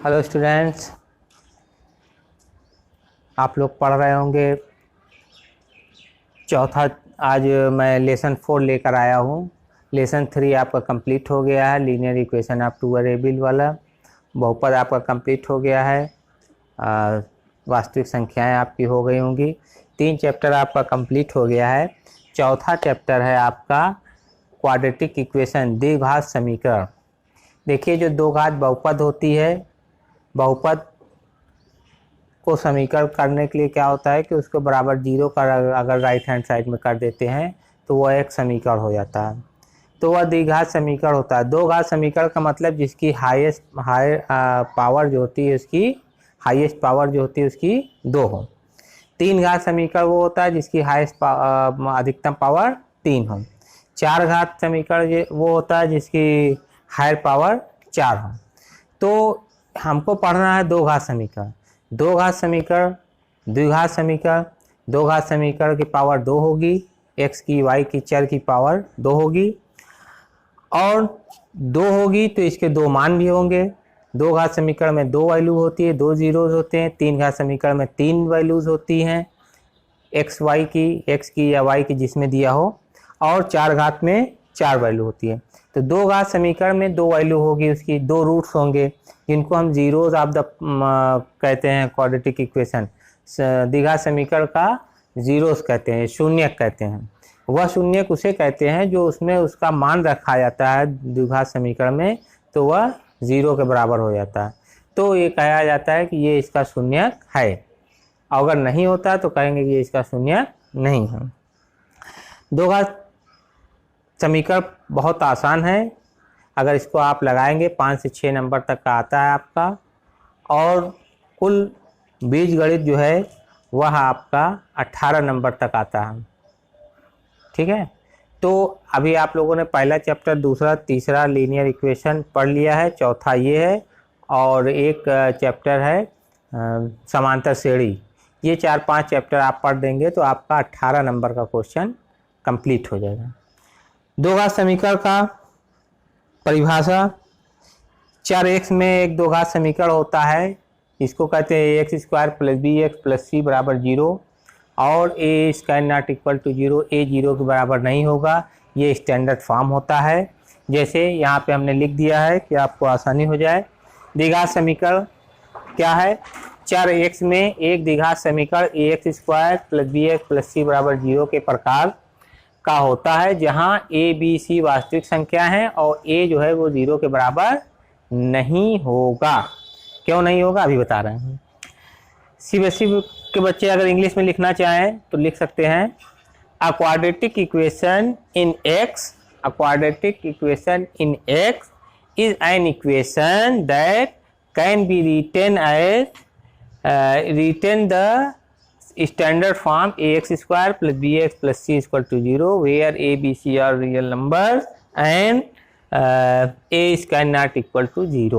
Hello students, आप लोग पढ़ रहे होंगे चौथा। आज मैं लेसन 4 लेकर आया हूँ। लेसन 3 आपका कंप्लीट हो गया है। Linear equation of two variable वाला बहुपद आपका कंप्लीट हो गया है। वास्तविक संख्याएं आपकी हो गई होंगी। 3 चैप्टर आपका कंप्लीट हो गया है। चौथा चैप्टर है आपका क्वाड्रेटिक इक्वेशन, द्विघात समीकरण। देखिए, जो दो घात बहुपद होती है, बहुपद को समीकरण करने के लिए क्या होता है कि उसको बराबर जीरो का अगर राइट हैंड साइड में कर देते हैं तो वह एक समीकरण हो जाता है, तो वह द्विघात समीकरण होता है। दो घात समीकरण का मतलब जिसकी हाईएस्ट पावर जो होती है उसकी हाईएस्ट पावर जो होती है उसकी 2 हो। 3 घात समीकरण वो होता है जिसकी हाईएस्ट अधिकतम पावर 3 हो। 4 घात समीकरण वो होता है जिसकी हायर पावर 4 हो। तो हमको पढ़ना है दो घात समीकरण। दो घात समीकरण, द्विघात समीकरण। दो घात समीकरण की पावर 2 होगी, x की y की चर की पावर 2 होगी, और 2 होगी तो इसके 2 मान भी होंगे। दो घात समीकरण में 2 वैल्यू होती है, 2 जीरोज होते हैं। 3 घात समीकरण में 3 वैल्यूज होती हैं, x की या y की जिसमें दिया हो, और 4 घात में 4 वैल्यू होती है। तो दो घात समीकरण में 2 वैल्यू होगी, उसकी 2 रूट्स होंगे जिनको हम जीरोज ऑफ द कहते हैं क्वाड्रेटिक इक्वेशन। द्विघात समीकरण का जीरोस कहते हैं, शून्यक कहते हैं। वह शून्यक उसे कहते हैं जो उसमें उसका मान रखा जाता है द्विघात समीकरण में, तो वह 0 के बराबर हो जाता है। तो ये कहा जाता है कि ये इसका शून्यक है। अगर नहीं होता तो कहेंगे कि ये इसका शून्यक नहीं है। दो घात समीकरण बहुत आसान है। अगर इसको आप लगाएंगे 5 से 6 नंबर तक का आता है आपका, और कुल बीजगणित जो है वह आपका 18 नंबर तक आता है। ठीक है, तो अभी आप लोगों ने पहला चैप्टर, दूसरा, तीसरा लीनियर इक्वेशन पढ़ लिया है, चौथा ये है, और एक चैप्टर है समांतर श्रेणी। ये 4-5 चैप्टर आप पढ़ देंगे तो आपका 18 नंबर का क्वेश्चन कंप्लीट हो जाएगा। दो घात समीकरण का परिभाषा, चर x में एक दो घात समीकरण होता है, इसको कहते हैं x square plus B x plus सी बराबर 0, और a square not equal to 0, a 0 के बराबर नहीं होगा। ये स्टैंडर्ड फॉर्म होता है। जैसे यहाँ पे हमने लिख दिया है कि आपको आसानी हो जाए। द्विघात समीकरण क्या है? चर x में एक द्विघात समीकरण ax square plus B x plus सी बराबर 0 के प्रकार का होता है, जहां a b c वास्तविक संख्या है और a जो है वो 0 के बराबर नहीं होगा। क्यों नहीं होगा अभी बता रहे हैं। सीबीएसई के बच्चे अगर इंग्लिश में लिखना चाहें तो लिख सकते हैं, a quadratic equation in x, a quadratic equation in x is an equation that can be written as written the standard form ax square plus bx plus c is equal to 0 where a b c are real numbers and a square not equal to 0।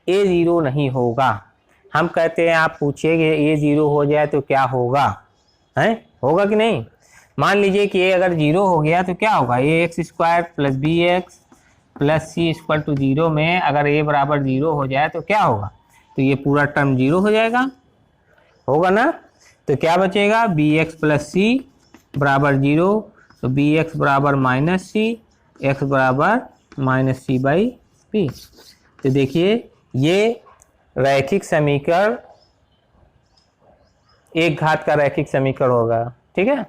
a 0 नहीं होगा। हम कहते हैं, आप पूछिए कि a 0 हो जाए तो क्या होगा, है होगा कि नहीं? मान लीजिए कि a अगर 0 हो गया तो क्या होगा? ax square plus B x plus C equal to 0 में अगर a बराबर 0 हो जाए तो क्या होगा? तो ये पूरा टर्म 0 हो जाएगा, होगा ना? तो क्या बचेगा? बी एक्स प्लस सी बराबर 0, तो बी एक्स बराबर माइनस सी, एक्स बराबर माइनस सी बाई पी। तो देखिए, ये रैखिक समीकरण एक घात का रैखिक समीकरण होगा। ठीक है,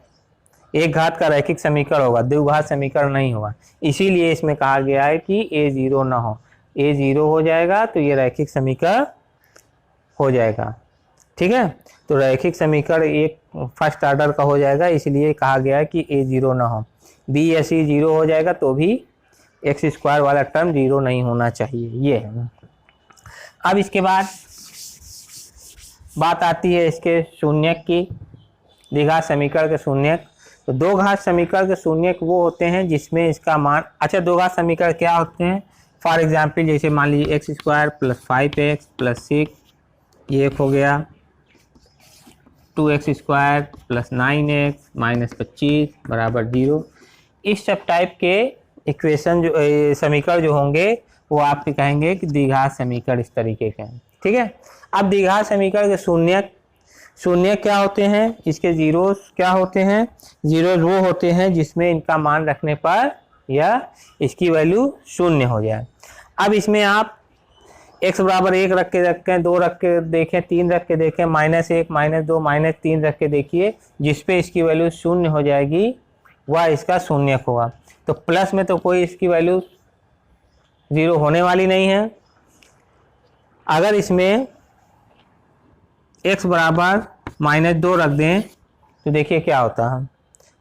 एक घात का रैखिक समीकरण होगा, द्विघात समीकरण नहीं होगा। इसीलिए इसमें कहा गया है कि a 0 ना हो। a 0 हो जाएगा तो ये रैखिक समीकरण हो जाएगा। ठीक है, तो रैखिक समीकरण एक फर्स्ट ऑर्डर का हो जाएगा, इसलिए कहा गया है कि a 0 ना हो। b या c 0 हो जाएगा तो भी x स्क्वायर वाला टर्म 0 नहीं होना चाहिए। ये है। अब इसके बाद बात आती है इसके शून्यक की, द्विघात समीकरण के शून्यक। तो दो घात समीकरण के शून्यक वो होते हैं जिसमें इसका मान, अच्छा दो घात समीकरण क्या होते हैं? फॉर एग्जाम्पल जैसे मान लीजिए x square plus 5x plus 6, ये एक हो गया। 2x square plus 9x minus 25 बराबर 0। इस सब टाइप के इक्वेशन जो समीकरण जो होंगे वो आपके कहेंगे कि द्विघात समीकरण इस तरीके के हैं। ठीक है। अब द्विघात समीकरण के शून्य क्या होते हैं, इसके जीरोस क्या होते हैं, जीरोस वो होते हैं जिसमें इनका मान रखने पर या इसकी वैल्यू शून्य हो जाए। अब इसमें आप x बराबर 1 रख के देखें, 2 रख के देखें, 3 रख के देखें, -1 -2 -3 रख के देखिए, जिसपे इसकी वैल्यू शून्य हो जाएगी वह इसका शून्यक होगा। तो प्लस में तो कोई इसकी वैल्यू 0 होने वाली नहीं है। अगर इसमें x बराबर -2 रख दें तो देखिए क्या होता है,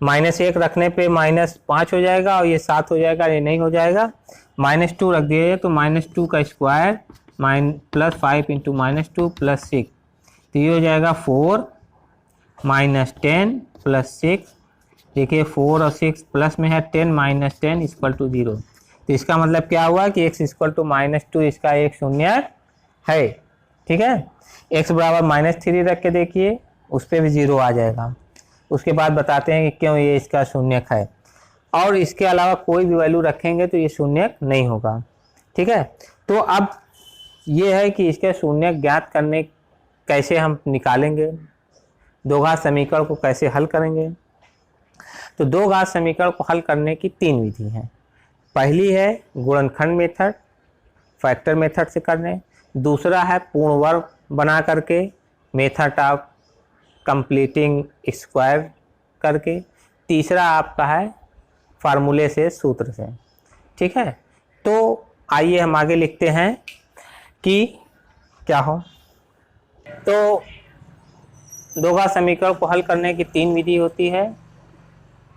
-1 रखने पे -5 हो जाएगा और ये 7 हो जाएगा, ये नहीं हो जाएगा। -2 रख दिए तो -2 का स्क्वायर +5 इंटू -2 +6, तो ये हो जाएगा 4 -10 +6। देखिए 4 और 6 प्लस में है, 10 - 10 = 0। तो इसका मतलब क्या हुआ कि x = -2 इसका एक शून्य है। ठीक है। x बराबर -3 रख के देखिए, उस पर भी 0 आ जाएगा। उसके बाद बताते हैं कि क्यों ये इसका शून्यक है, और इसके अलावा कोई भी वैल्यू रखेंगे तो ये शून्यक नहीं होगा। ठीक है। तो अब ये है कि इसके शून्यक ज्ञात करने कैसे हम निकालेंगे, दो घात समीकरण को कैसे हल करेंगे। तो दो घात समीकरण को हल करने की 3 विधि हैं। पहली है गुणनखंड मेथड, फैक्टर मेथड से करने। दूसरा है पूर्ण वर्ग बना करके, मेथड ऑफ कंप्लीटिंग स्क्वायर करके। तीसरा आपका है फार्मूले से, सूत्र से। ठीक है। तो आइए हम आगे लिखते हैं कि क्या हो। तो दो घात समीकरण को हल करने की 3 विधि होती है।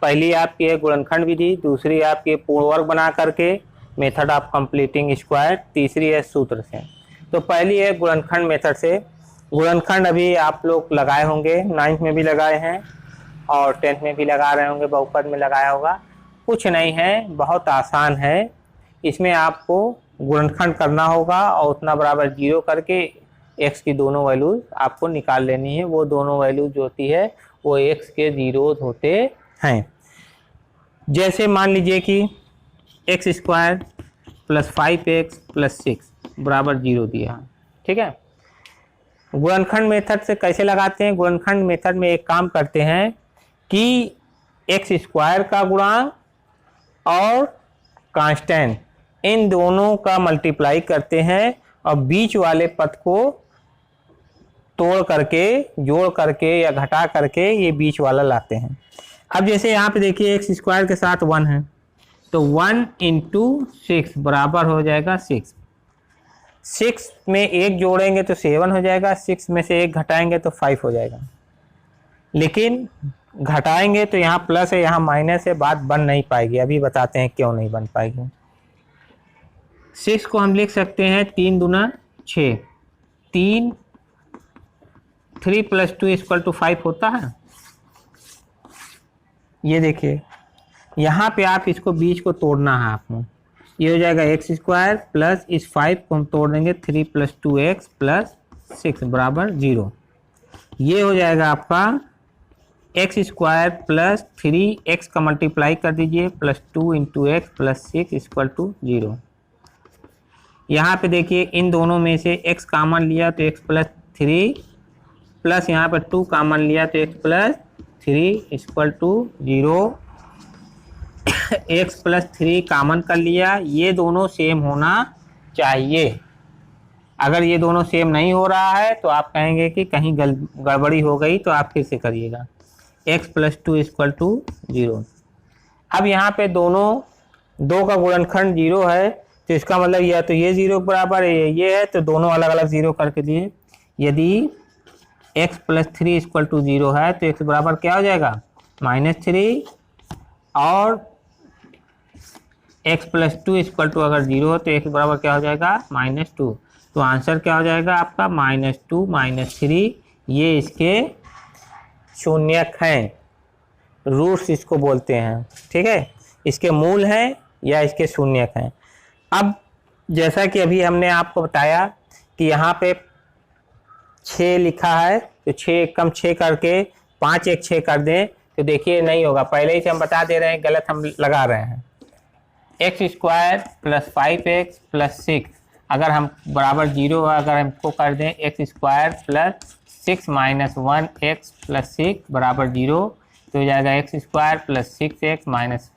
पहली आपकी है गुणनखंड विधि, दूसरी आपकी पूर्ण वर्ग बना करके, मेथड ऑफ कंप्लीटिंग स्क्वायर, तीसरी है सूत्र से। तो पहली है गुणनखंड मेथड से। गुणनखंड अभी आप लोग लगाए होंगे, 9th में भी लगाए हैं और 10th में भी लगा रहे होंगे, बहुपद में लगाया होगा। कुछ नहीं है, बहुत आसान है। इसमें आपको गुणनखंड करना होगा और उतना बराबर 0 करके x की दोनों वैल्यूज आपको निकाल लेनी है। वो दोनों वैल्यूज जो होती है वो x के जीरोज होते हैं। जैसे मान लीजिए कि x² + 5x + 6 बराबर 0 दिया। ठीक है। गुणनखंड मेथड से कैसे लगाते हैं, गुणनखंड मेथड में एक काम करते हैं कि x² का गुणांक और कांस्टेंट इन दोनों का मल्टीप्लाई करते हैं और बीच वाले पद को तोड़ करके, जोड़ करके या घटा करके ये बीच वाला लाते हैं। अब जैसे यहाँ पे देखिए x² के साथ 1 है, तो 1 × 6 बराबर हो जाएगा 6। 6 में 1 जोड़ेंगे तो 7 हो जाएगा, 6 में से 1 घटाएंगे तो 5 हो जाएगा। लेकिन घटाएंगे तो यहाँ प्लस है, यहाँ माइनस है, बात बन नहीं पाएगी। अभी बताते हैं क्यों नहीं बन पाएगी। 6 को हम लिख सकते हैं 3 दूना 6, 3 + 2 = 5 होता है। ये देखिए यहाँ पे आप इसको बीच को तोड़ना है आपको। ये हो जाएगा x² प्लस इस 5 को हम तोड़ देंगे 3 + 2x + 6 बराबर 0। ये हो जाएगा आपका x² प्लस 3x का मल्टीप्लाई कर दीजिए +2 × x + 6 = 0। यहाँ पे देखिए इन दोनों में से x कॉमन लिया तो x + 3 प्लस यहाँ पर 2 कॉमन लिया तो x + 3 = 0। x + 3 कॉमन कर लिया, ये दोनों सेम होना चाहिए। अगर ये दोनों सेम नहीं हो रहा है तो आप कहेंगे कि कहीं गड़बड़ी हो गई, तो आप फिर से करिएगा। x + 2 = 0। अब यहाँ पे दोनों दो का गुणनखंड 0 है, तो इसका मतलब या तो ये 0 के बराबर है, ये है, तो दोनों अलग अलग 0 करके दिए। यदि x + 3 = 0 है तो x बराबर क्या हो जाएगा -3, और x + 2 = अगर 0 हो तो x बराबर क्या हो जाएगा -2। तो आंसर क्या हो जाएगा आपका -2 -3। ये इसके शून्यक हैं, रूट्स इसको बोलते हैं। ठीक है। इसके मूल हैं या इसके शून्यक हैं। अब जैसा कि अभी हमने आपको बताया कि यहाँ पे 6 लिखा है, तो 6 कम 6 करके 5 1 6 कर दें तो देखिए नहीं होगा। पहले ही से हम बता दे रहे हैं, गलत हम लगा रहे हैं। x² + 5x + 6। अगर हम बराबर 0 अगर हमको कर दें X square plus 6 minus 1 X plus 6 बराबर 0, तो हो जाएगा X square plus 6x minus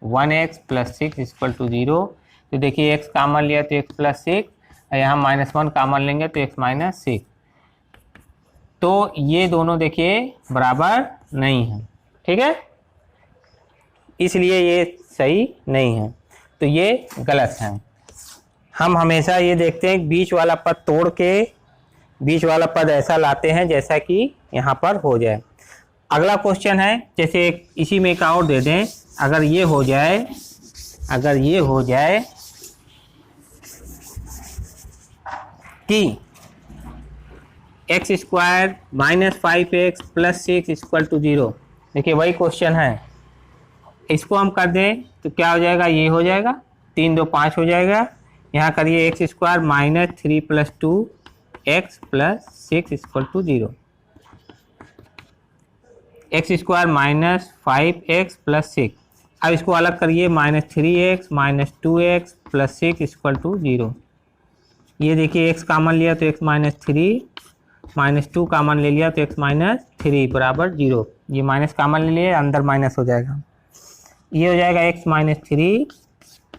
1x plus 6 equal to 0। तो देखिए x कॉमन लिया तो x प्लस 6, यहाँ -1 कॉमन लेंगे तो x माइनस 6, तो ये दोनों देखिए बराबर नहीं है, ठीक है, इसलिए ये सही नहीं है, तो ये गलत है। हम हमेशा ये देखते हैं बीच वाला पद तोड़ के बीच वाला पद ऐसा लाते हैं जैसा कि यहाँ पर हो जाए। अगला क्वेश्चन है, जैसे इसी में एक और दे दें, अगर ये हो जाए कि X square minus 5x plus 6 equal to 0, देखिए वही क्वेश्चन है, इसको हम कर दें तो क्या हो जाएगा, ये हो जाएगा 3 2 5 हो जाएगा। यहाँ करिए X square minus 3 plus 2 X plus 6 equal to 0, X square minus 5x plus 6, अब इसको अलग करिए minus 3x minus 2x plus 6 equal to 0। ये देखिए x कॉमन लिया तो x माइनस 3 माइनस 2 कॉमन ले लिया तो x माइनस 3 बराबर 0, ये माइनस कॉमन ले लिए अंदर माइनस हो जाएगा, ये हो जाएगा x माइनस 3,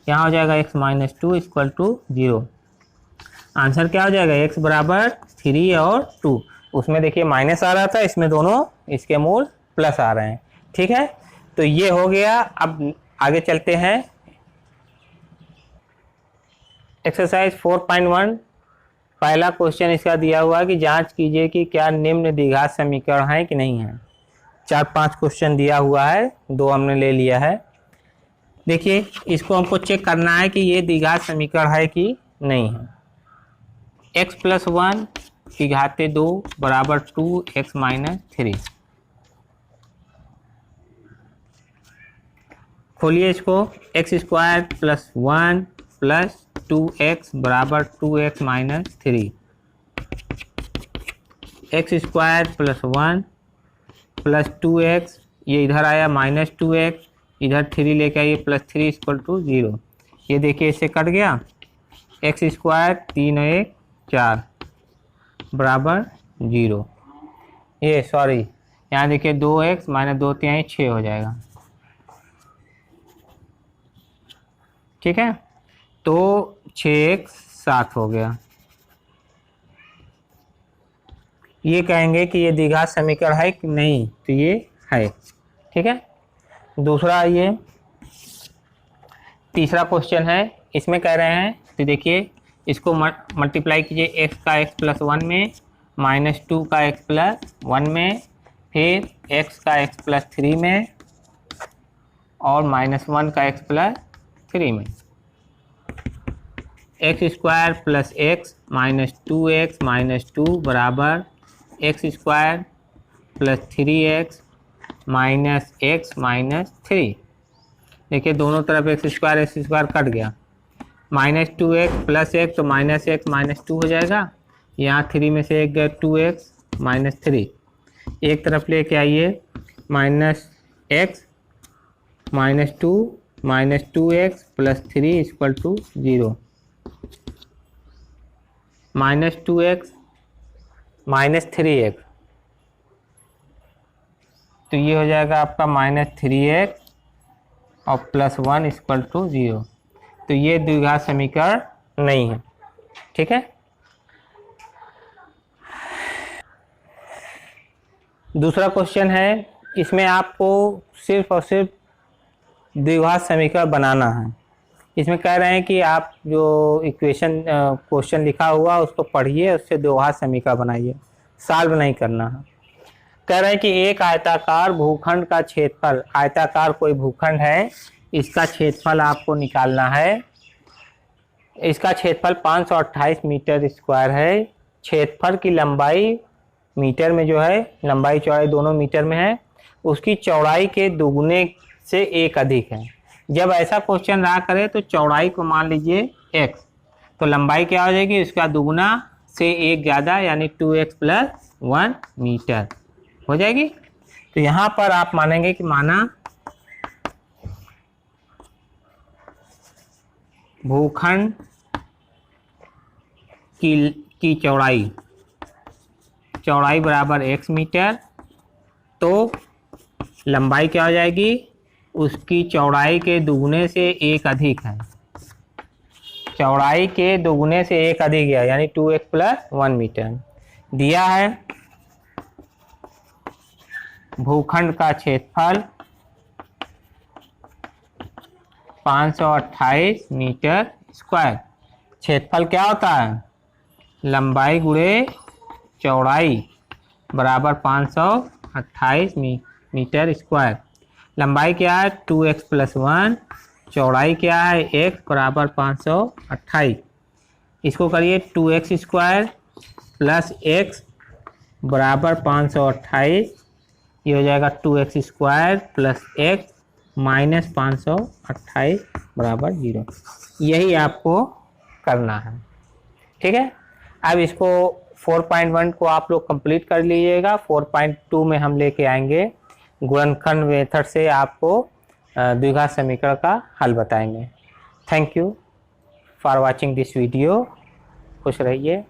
यहाँ हो जाएगा x minus 2 equal to 0। Answer क्या हो जाएगा, x बराबर 3 और 2, उसमें देखिए माइनस आ रहा था, इसमें दोनों इसके मूल प्लस आ रहे हैं, ठीक है, तो ये हो गया। अब आगे चलते हैं, एक्सरसाइज 4.1 पहला क्वेश्चन इसका दिया हुआ है कि जांच कीजिए कि क्या निम्न द्विघात समीकरण है कि नहीं है। 4-5 क्वेश्चन दिया हुआ है, 2 हमने ले लिया है। देखिए इसको हमको चेक करना है कि ये द्विघात समीकरण है कि नहीं है। x प्लस 1 की घाते 2 बराबर 2x माइनस 3, खोलिए इसको, x square plus 1 plus 2x बराबर 2x minus 3, x square plus 1 plus 2x, ये इधर आया माइनस 2x, इधर 3 लेके आइए प्लस 3 इक्वल टू 0, ये देखिए इससे कट गया, एक्स स्क्वायर 3 और 1 4 बराबर 0, ये सॉरी यहाँ देखिए 2x माइनस 2 3 6 हो जाएगा, ठीक है, तो 6x 7 हो गया। ये कहेंगे कि ये द्विघात समीकरण है कि नहीं, तो ये है, ठीक है। दूसरा ये तीसरा क्वेश्चन है, इसमें कह रहे हैं तो देखिए इसको मल्टीप्लाई कीजिए x का x प्लस 1 में, माइनस 2 का x प्लस 1 में, फिर x का x प्लस 3 में और माइनस 1 का x प्लस 3 में, x square plus x minus 2x minus 2 बराबर x square plus 3x minus x minus 3, देखिए दोनों तरफ एक्स स्क्वायर कट गया, माइनस 2x प्लस x तो माइनस x माइनस 2 हो जाएगा, यहाँ 3 में से एक गया 2x माइनस 3, एक तरफ लेके आइए minus x minus 2 minus 2x plus 3 equal to 0, minus 2x minus 3x, तो ये हो जाएगा आपका माइनस 3x और प्लस 1 इक्वल टू 0, तो ये द्विघात समीकरण नहीं है, ठीक है। दूसरा क्वेश्चन है, इसमें आपको सिर्फ और सिर्फ द्विघात समीकरण बनाना है। इसमें कह रहे हैं कि आप जो इक्वेशन क्वेश्चन लिखा हुआ उसको पढ़िए, उससे द्विघात समीकरण बनाइए, सॉल्व नहीं करना है। कह रहे हैं कि एक आयताकार भूखंड का क्षेत्रफल, आयताकार कोई भूखंड है, इसका क्षेत्रफल आपको निकालना है। इसका क्षेत्रफल 528 मीटर स्क्वायर है, क्षेत्रफल की लंबाई मीटर में जो है, लंबाई चौड़ाई दोनों मीटर में है, उसकी चौड़ाई के दुगने से एक अधिक है। जब ऐसा क्वेश्चन रहा करे तो चौड़ाई को मान लीजिए x, तो लंबाई क्या हो जाएगी, उसका दुगना से एक ज़्यादा यानी 2x प्लस 1 मीटर हो जाएगी। तो यहाँ पर आप मानेंगे कि माना भूखंड की चौड़ाई बराबर x मीटर, तो लंबाई क्या हो जाएगी, उसकी चौड़ाई के दुगने से एक अधिक है, चौड़ाई के दोगुने से एक अधिक है, यानी 2x + 1 मीटर दिया है। भूखंड का क्षेत्रफल 528 मीटर स्क्वायर। क्षेत्रफल क्या होता है, लंबाई गुणे चौड़ाई बराबर 528 मीटर स्क्वायर। लंबाई क्या है 2x + 1, चौड़ाई क्या है x बराबर 528। इसको करिए 2x स्क्वायर प्लस x बराबर 528, ये हो जाएगा 2x square plus x minus 528 बराबर 0। यही आपको करना है, ठीक है। अब इसको 4.1 को आप लोग कंप्लीट कर लीजिएगा। 4.2 में हम लेके आएंगे गुणनखंड मेथड से आपको द्विघात समीकरण का हल बताएंगे। Thank you for watching this video. खुश रहिए।